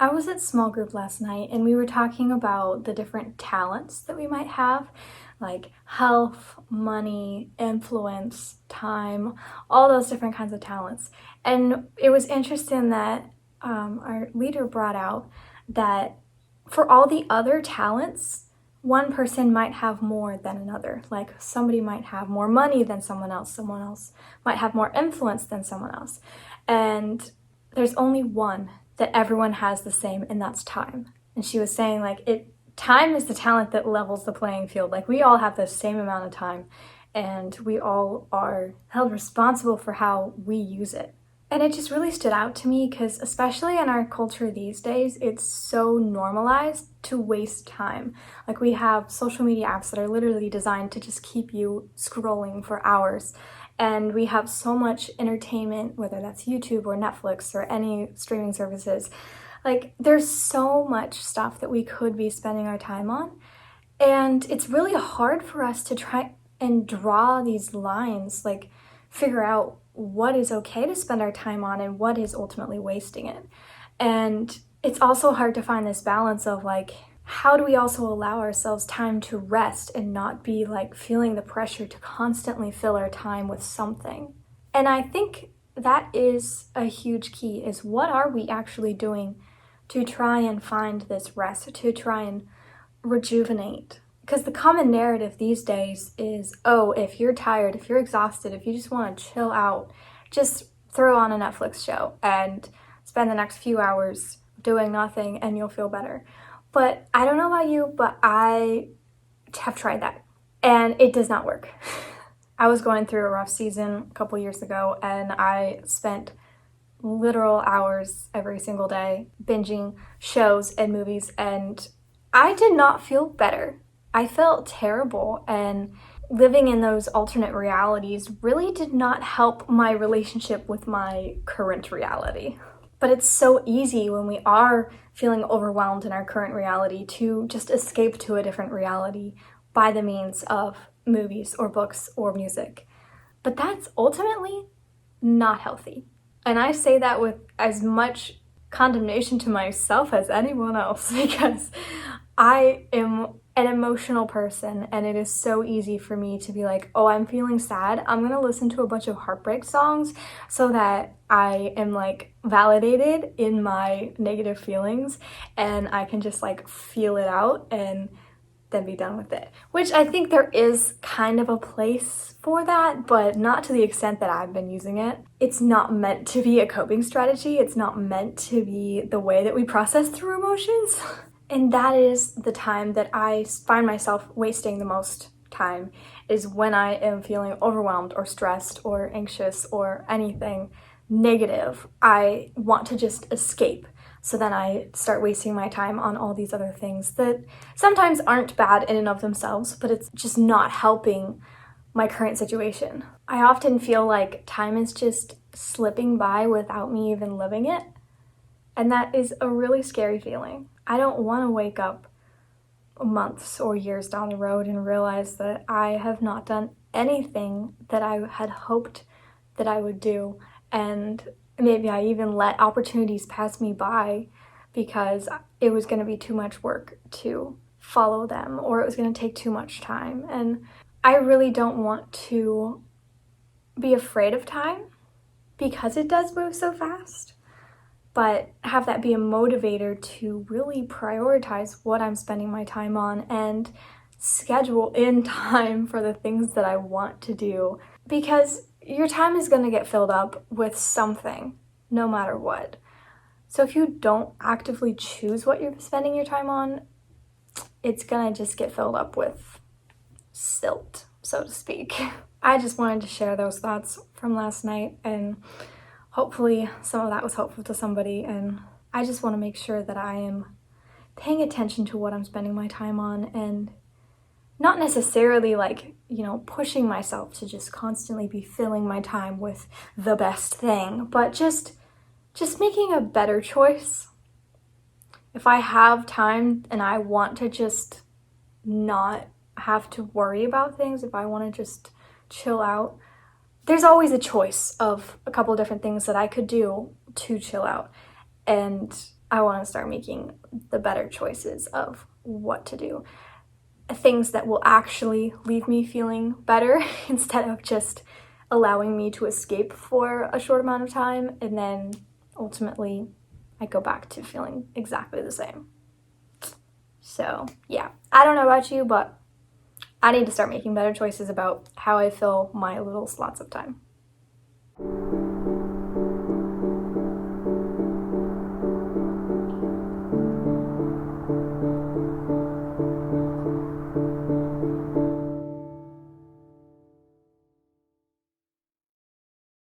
I was at small group last night and we were talking about the different talents that we might have, like health, money, influence, time, all those different kinds of talents. And it was interesting that our leader brought out that for all the other talents, one person might have more than another. Like somebody might have more money than someone else might have more influence than someone else. And there's only one that everyone has the same, and that's time. And she was saying like time is the talent that levels the playing field. Like we all have the same amount of time and we all are held responsible for how we use it. And it just really stood out to me because especially in our culture these days, it's so normalized to waste time. Like we have social media apps that are literally designed to just keep you scrolling for hours. And we have so much entertainment, whether that's YouTube or Netflix or any streaming services. Like there's so much stuff that we could be spending our time on. And it's really hard for us to try and draw these lines, like figure out what is okay to spend our time on and what is ultimately wasting it. And it's also hard to find this balance of like, how do we also allow ourselves time to rest and not be like feeling the pressure to constantly fill our time with something? And I think that is a huge key, is what are we actually doing to try and find this rest, to try and rejuvenate? Because the common narrative these days is, oh, if you're tired, if you're exhausted, if you just want to chill out, just throw on a Netflix show and spend the next few hours doing nothing and you'll feel better. But I don't know about you, but I have tried that and it does not work. I was going through a rough season a couple years ago and I spent literal hours every single day binging shows and movies, and I did not feel better. I felt terrible, and living in those alternate realities really did not help my relationship with my current reality. But it's so easy when we are feeling overwhelmed in our current reality to just escape to a different reality by the means of movies or books or music. But that's ultimately not healthy. And I say that with as much condemnation to myself as anyone else, because I am an emotional person and it is so easy for me to be like, oh, I'm feeling sad, I'm gonna listen to a bunch of heartbreak songs so that I am like validated in my negative feelings and I can just like feel it out and then be done with it. Which I think there is kind of a place for that, but not to the extent that I've been using it. It's not meant to be a coping strategy. It's not meant to be the way that we process through emotions. And that is the time that I find myself wasting the most time, is when I am feeling overwhelmed or stressed or anxious or anything negative. I want to just escape. So then I start wasting my time on all these other things that sometimes aren't bad in and of themselves, but it's just not helping my current situation. I often feel like time is just slipping by without me even living it. And that is a really scary feeling. I don't want to wake up months or years down the road and realize that I have not done anything that I had hoped that I would do. And maybe I even let opportunities pass me by because it was going to be too much work to follow them, or it was going to take too much time. And I really don't want to be afraid of time because it does move so fast, but have that be a motivator to really prioritize what I'm spending my time on and schedule in time for the things that I want to do, because your time is going to get filled up with something, no matter what. So if you don't actively choose what you're spending your time on, it's going to just get filled up with silt, so to speak. I just wanted to share those thoughts from last night, and hopefully some of that was helpful to somebody. And I just want to make sure that I am paying attention to what I'm spending my time on, and not necessarily like, pushing myself to just constantly be filling my time with the best thing, but just making a better choice. If I have time and I want to just not have to worry about things, if I want to just chill out, there's always a choice of a couple different things that I could do to chill out. And I want to start making the better choices of what to do. Things that will actually leave me feeling better instead of just allowing me to escape for a short amount of time and then ultimately I go back to feeling exactly the same. So yeah, I don't know about you, but I need to start making better choices about how I fill my little slots of time.